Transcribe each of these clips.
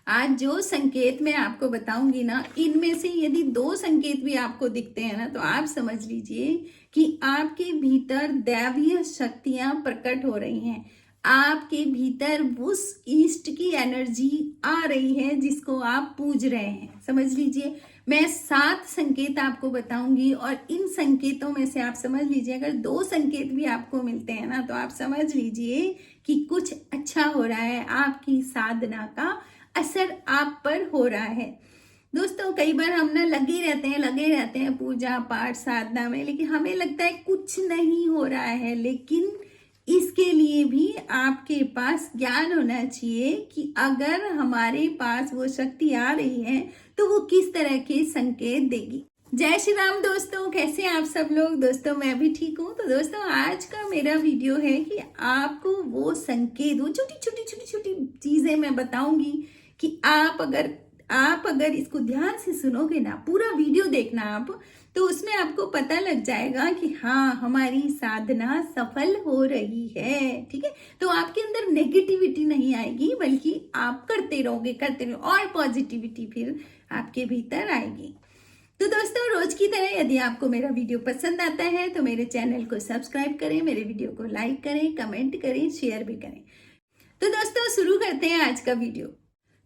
आज जो संकेत मैं आपको बताऊंगी ना, इनमें से यदि 2 संकेत भी आपको दिखते हैं ना, तो आप समझ लीजिए कि आपके भीतर दैवीय शक्तियां प्रकट हो रही हैं। आपके भीतर उस ईस्ट की एनर्जी आ रही है जिसको आप पूज रहे हैं। समझ लीजिए, मैं 7 संकेत आपको बताऊंगी और इन संकेतों में से आप समझ लीजिए, अगर 2 संकेत भी आपको मिलते हैं ना, तो आप समझ लीजिए कि कुछ अच्छा हो रहा है, आपकी साधना का असर आप पर हो रहा है। दोस्तों, कई बार हम ना लगे रहते हैं पूजा पाठ साधना में, लेकिन हमें लगता है कुछ नहीं हो रहा है। लेकिन इसके लिए भी आपके पास ज्ञान होना चाहिए कि अगर हमारे पास वो शक्ति आ रही है तो वो किस तरह के संकेत देगी। जय श्री राम दोस्तों, कैसे हैं आप सब लोग। दोस्तों, मैं भी ठीक हूँ। तो दोस्तों, आज का मेरा वीडियो है कि आपको वो संकेत, वो छोटी छोटी चीजें मैं बताऊंगी कि आप अगर इसको ध्यान से सुनोगे ना, पूरा वीडियो देखना आप, तो उसमें आपको पता लग जाएगा कि हाँ, हमारी साधना सफल हो रही है। ठीक है, तो आपके अंदर नेगेटिविटी नहीं आएगी, बल्कि आप करते रहोगे और पॉजिटिविटी फिर आपके भीतर आएगी। तो दोस्तों, रोज की तरह यदि आपको मेरा वीडियो पसंद आता है तो मेरे चैनल को सब्सक्राइब करें, मेरे वीडियो को लाइक करें, कमेंट करें, शेयर भी करें। तो दोस्तों, शुरू करते हैं आज का वीडियो।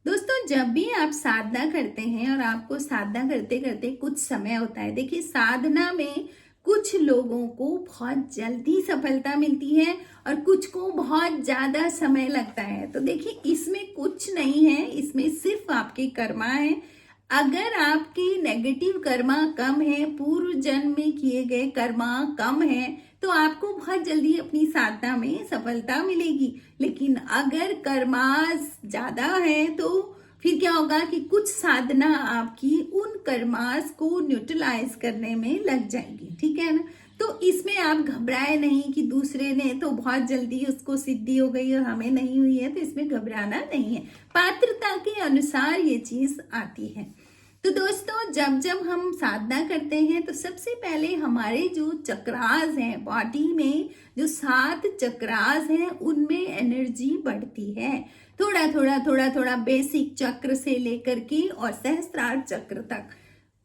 दोस्तों, जब भी आप साधना करते हैं और आपको साधना करते करते कुछ समय होता है, देखिए साधना में कुछ लोगों को बहुत जल्दी सफलता मिलती है और कुछ को बहुत ज्यादा समय लगता है। तो देखिए, इसमें कुछ नहीं है, इसमें सिर्फ आपके कर्मा है। अगर आपके नेगेटिव कर्मा कम है, पूर्व जन्म में किए गए कर्मा कम है, तो आपको बहुत जल्दी अपनी साधना में सफलता मिलेगी। लेकिन अगर कर्मास ज्यादा है तो फिर क्या होगा कि कुछ साधना आपकी उन कर्मास को न्यूट्रलाइज करने में लग जाएगी। ठीक है ना। तो इसमें आप घबराए नहीं कि दूसरे ने तो बहुत जल्दी उसको सिद्धि हो गई और हमें नहीं हुई है, तो इसमें घबराना नहीं है। पात्रता के अनुसार ये चीज आती है। तो दोस्तों, जब हम साधना करते हैं तो सबसे पहले हमारे जो चक्रास हैं, बॉडी में जो 7 चक्रास हैं, उनमें एनर्जी बढ़ती है। थोड़ा बेसिक चक्र से लेकर के और सहस्त्रार चक्र तक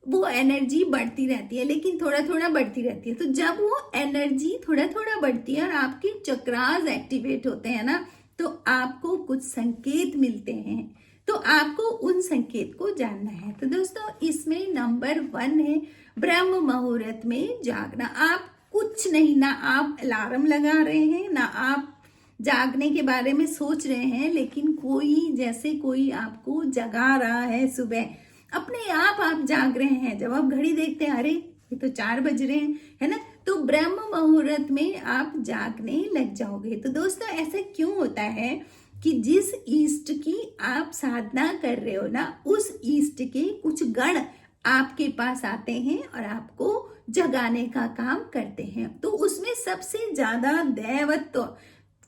वो एनर्जी बढ़ती रहती है, लेकिन थोड़ा बढ़ती रहती है। तो जब वो एनर्जी थोड़ा बढ़ती है और आपके चक्रास एक्टिवेट होते हैं ना, तो आपको कुछ संकेत मिलते हैं। तो आपको उन संकेत को जानना है। तो दोस्तों, इसमें नंबर 1 है ब्रह्म मुहूर्त में जागना। आप कुछ नहीं, ना आप अलार्म लगा रहे हैं, ना आप जागने के बारे में सोच रहे हैं, लेकिन कोई आपको जगा रहा है। सुबह अपने आप जाग रहे हैं। जब आप घड़ी देखते हैं, अरे ये तो 4 बज रहे हैं, है ना। तो ब्रह्म मुहूर्त में आप जागने लग जाओगे। तो दोस्तों, ऐसा क्यों होता है कि जिस ईस्ट की आप साधना कर रहे हो ना, उस ईस्ट के कुछ गण आपके पास आते हैं और आपको जगाने का काम करते हैं। तो उसमें सबसे ज्यादा दैवत्व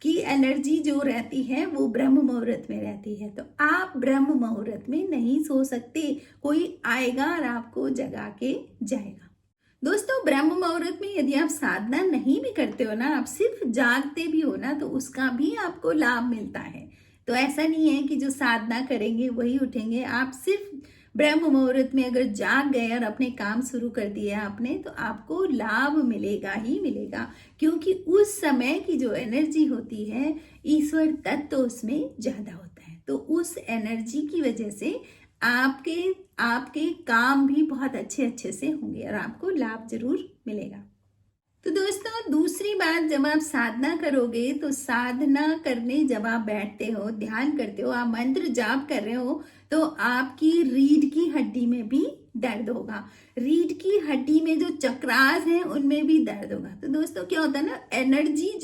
की एनर्जी जो रहती है वो ब्रह्म मुहूर्त में रहती है। तो आप ब्रह्म मुहूर्त में नहीं सो सकते, कोई आएगा और आपको जगा के जाएगा। दोस्तों, ब्रह्म मुहूर्त में यदि आप साधना नहीं भी करते हो ना, आप सिर्फ जागते भी हो ना, तो उसका भी आपको लाभ मिलता है। तो ऐसा नहीं है कि जो साधना करेंगे वही उठेंगे। आप सिर्फ ब्रह्म मुहूर्त में अगर जाग गए और अपने काम शुरू कर दिया आपने, तो आपको लाभ मिलेगा ही मिलेगा, क्योंकि उस समय की जो एनर्जी होती है, ईश्वर तत्व उसमें ज्यादा होता है। तो उस एनर्जी की वजह से आपके काम भी बहुत अच्छे से होंगे और आपको लाभ जरूर मिलेगा। तो दोस्तों, दूसरी बात, जब आप साधना करोगे तो साधना करने जब आप बैठते हो, ध्यान करते हो, आप मंत्र जाप कर रहे हो, तो आपकी रीढ़ की हड्डी में भी दर्द होगा। रीढ़ की हड्डी में जो चक्रास हैं उनमें भी दर्द होगा। तो दोस्तों, क्या होता है ना, एनर्जी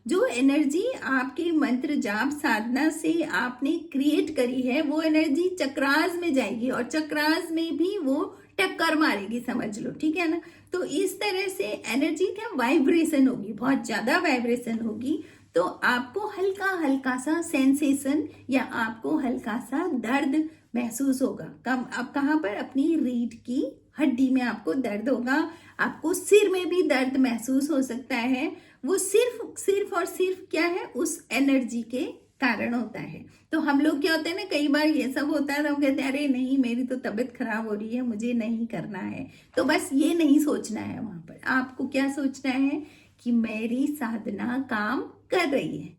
जो एनर्जी आपके मंत्र जाप साधना से आपने क्रिएट करी है, वो एनर्जी चक्रास में जाएगी और चक्रास में भी वो टक्कर मारेगी, समझ लो। ठीक है ना। तो इस तरह से एनर्जी क्या वाइब्रेशन होगी, बहुत ज्यादा वाइब्रेशन होगी। तो आपको हल्का सा सेंसेशन या आपको हल्का सा दर्द महसूस होगा। अब कहाँ पर, अपनी रीढ़ की हड्डी में आपको दर्द होगा। आपको सिर में भी दर्द महसूस हो सकता है। वो सिर्फ और सिर्फ क्या है, उस एनर्जी के कारण होता है। तो हम लोग क्या होते हैं ना, कई बार ये सब होता है तो हम कहते हैं अरे नहीं, मेरी तो तबीयत खराब हो रही है, मुझे नहीं करना है। तो बस ये नहीं सोचना है, वहां पर आपको क्या सोचना है कि मेरी साधना काम कर रही है।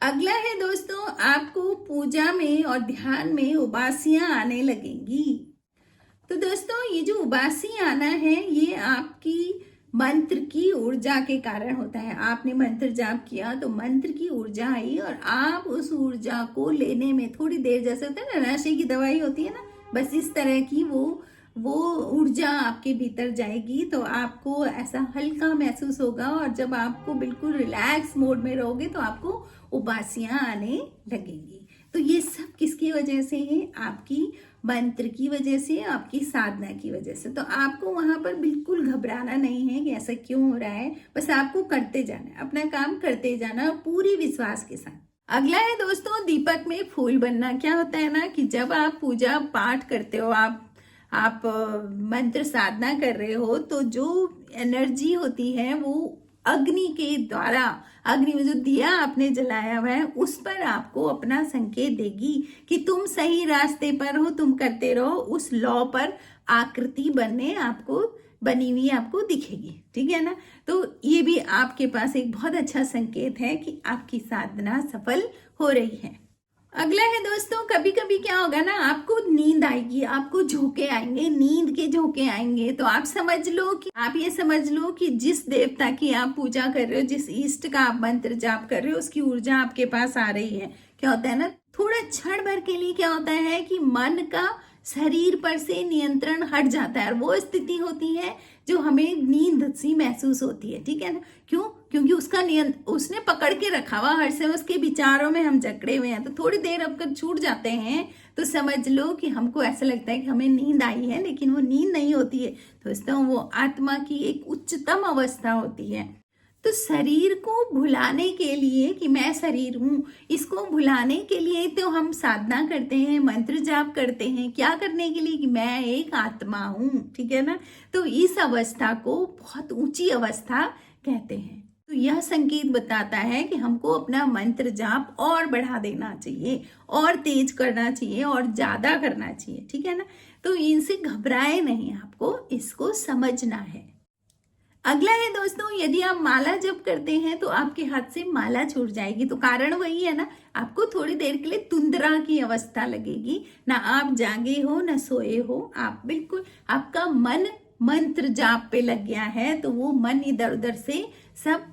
अगला है दोस्तों, आपको पूजा में और ध्यान में उबासियां आने लगेंगी। तो दोस्तों ये जो उबासी आना है, ये आपकी मंत्र की ऊर्जा के कारण होता है। आपने मंत्र जाप किया तो मंत्र की ऊर्जा आई और आप उस ऊर्जा को लेने में थोड़ी देर, जैसे होता है ना नशे की दवाई होती है ना, बस इस तरह की वो ऊर्जा आपके भीतर जाएगी तो आपको ऐसा हल्का महसूस होगा। और जब आपको बिल्कुल रिलैक्स मोड में रहोगे तो आपको उबासियां आने लगेंगी। तो ये सब किसकी वजह से है? आपकी मंत्र की वजह से, आपकी साधना की वजह से। तो आपको वहां पर बिल्कुल घबराना नहीं है कि ऐसा क्यों हो रहा है, बस आपको करते जाना है, अपना काम करते जाना पूरी विश्वास के साथ। अगला है दोस्तों, दीपक में फूल बनना। क्या होता है ना कि जब आप पूजा पाठ करते हो, आप मंत्र साधना कर रहे हो, तो जो एनर्जी होती है वो अग्नि के द्वारा, अग्नि में जो दिया आपने जलाया हुआ है उस पर आपको अपना संकेत देगी कि तुम सही रास्ते पर हो, तुम करते रहो। उस लॉ पर आकृति बनी हुई आपको दिखेगी, ठीक है ना। तो ये भी आपके पास एक बहुत अच्छा संकेत है कि आपकी साधना सफल हो रही है। अगला है दोस्तों, कभी कभी क्या होगा ना, आपको नींद आएगी, आपको झोंके आएंगे, नींद के झोंके आएंगे। तो आप ये समझ लो कि जिस देवता की आप पूजा कर रहे हो, जिस इष्ट का आप मंत्र जाप कर रहे हो, उसकी ऊर्जा आपके पास आ रही है। क्या होता है ना, थोड़ा क्षण भर के लिए क्या होता है कि मन का शरीर पर से नियंत्रण हट जाता है और वो स्थिति होती है जो हमें नींद सी महसूस होती है, ठीक है ना। क्यों? क्योंकि उसने पकड़ के रखा हुआ, हर समय उसके विचारों में हम जकड़े हुए हैं। तो थोड़ी देर अगर छूट जाते हैं तो समझ लो कि हमको ऐसा लगता है कि हमें नींद आई है, लेकिन वो नींद नहीं होती है। तो इस तरह वो आत्मा की एक उच्चतम अवस्था होती है। तो शरीर को भुलाने के लिए कि मैं शरीर हूँ, इसको भुलाने के लिए तो हम साधना करते हैं, मंत्र जाप करते हैं। क्या करने के लिए? कि मैं एक आत्मा हूँ, ठीक है ना। तो इस अवस्था को बहुत ऊंची अवस्था कहते हैं। तो यह संकेत बताता है कि हमको अपना मंत्र जाप और बढ़ा देना चाहिए, और तेज करना चाहिए, और ज्यादा करना चाहिए, ठीक है ना। तो इनसे घबराए नहीं, आपको इसको समझना है। अगला है दोस्तों, यदि आप माला जप करते हैं तो आपके हाथ से माला छूट जाएगी। तो कारण वही है ना, आपको थोड़ी देर के लिए तुंद्रा की अवस्था लगेगी, ना आप जागे हो ना सोए हो, आप बिल्कुल, आपका मन मंत्र जाप पे लग गया है, तो वो मन इधर उधर से सब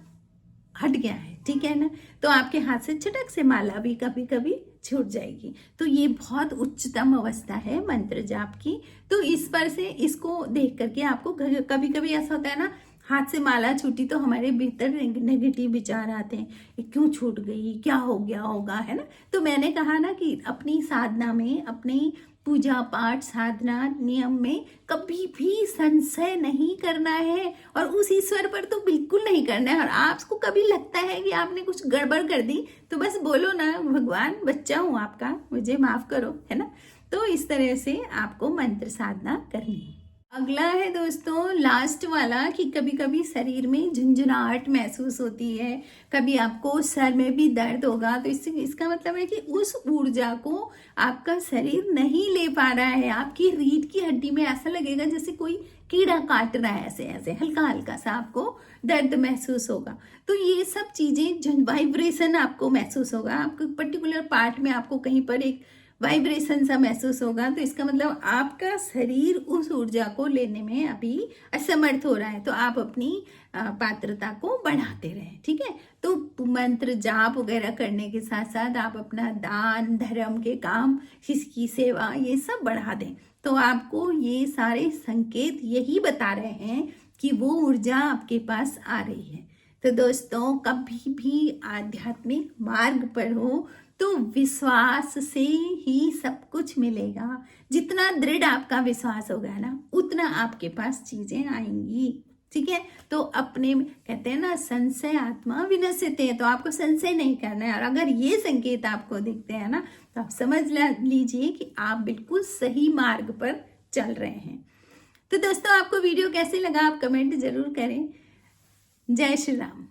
हट गया है, ठीक है ना। तो आपके हाथ से झटक से माला भी कभी कभी छूट जाएगी। तो ये बहुत उच्चतम अवस्था है मंत्र जाप की। तो इस पर से इसको देख करके आपको कभी कभी ऐसा होता है ना, हाथ से माला छूटी तो हमारे भीतर नेगेटिव विचार आते हैं, ये क्यों छूट गई, क्या हो गया होगा, है ना। तो मैंने कहा ना कि अपनी साधना में, अपनी पूजा पाठ साधना नियम में कभी भी संशय नहीं करना है, और उस ईश्वर पर तो बिल्कुल नहीं करना है। और आपको कभी लगता है कि आपने कुछ गड़बड़ कर दी तो बस बोलो ना, भगवान बच्चा हूं आपका, मुझे माफ करो, है ना। तो इस तरह से आपको मंत्र साधना करनी है। अगला है दोस्तों, लास्ट वाला, कि कभी कभी शरीर में झुंझुनाहट महसूस होती है, कभी आपको सर में भी दर्द होगा। तो इसका मतलब है कि उस ऊर्जा को आपका शरीर नहीं ले पा रहा है। आपकी रीढ़ की हड्डी में ऐसा लगेगा जैसे कोई कीड़ा काट रहा है, ऐसे ऐसे हल्का हल्का सा आपको दर्द महसूस होगा। तो ये सब चीजें, वाइब्रेशन आपको महसूस होगा, आपको पर्टिकुलर पार्ट में आपको कहीं पर एक वाइब्रेशन सा महसूस होगा। तो इसका मतलब आपका शरीर उस ऊर्जा को लेने में अभी असमर्थ हो रहा है। तो आप अपनी पात्रता को बढ़ाते रहें, ठीक है। तो मंत्र जाप वगैरह करने के साथ साथ आप अपना दान धर्म के काम, किसकी सेवा, ये सब बढ़ा दें। तो आपको ये सारे संकेत यही बता रहे हैं कि वो ऊर्जा आपके पास आ रही है। तो दोस्तों, कभी भी आध्यात्मिक मार्ग पर हो तो विश्वास से ही सब कुछ मिलेगा। जितना दृढ़ आपका विश्वास होगा ना, उतना आपके पास चीजें आएंगी, ठीक है। तो अपने कहते हैं ना, संशय आत्मा विनश्यते है, तो आपको संशय नहीं करना है। और अगर ये संकेत आपको दिखते हैं ना, तो आप समझ लीजिए कि आप बिल्कुल सही मार्ग पर चल रहे हैं। तो दोस्तों, आपको वीडियो कैसे लगा आप कमेंट जरूर करें। जय श्री राम।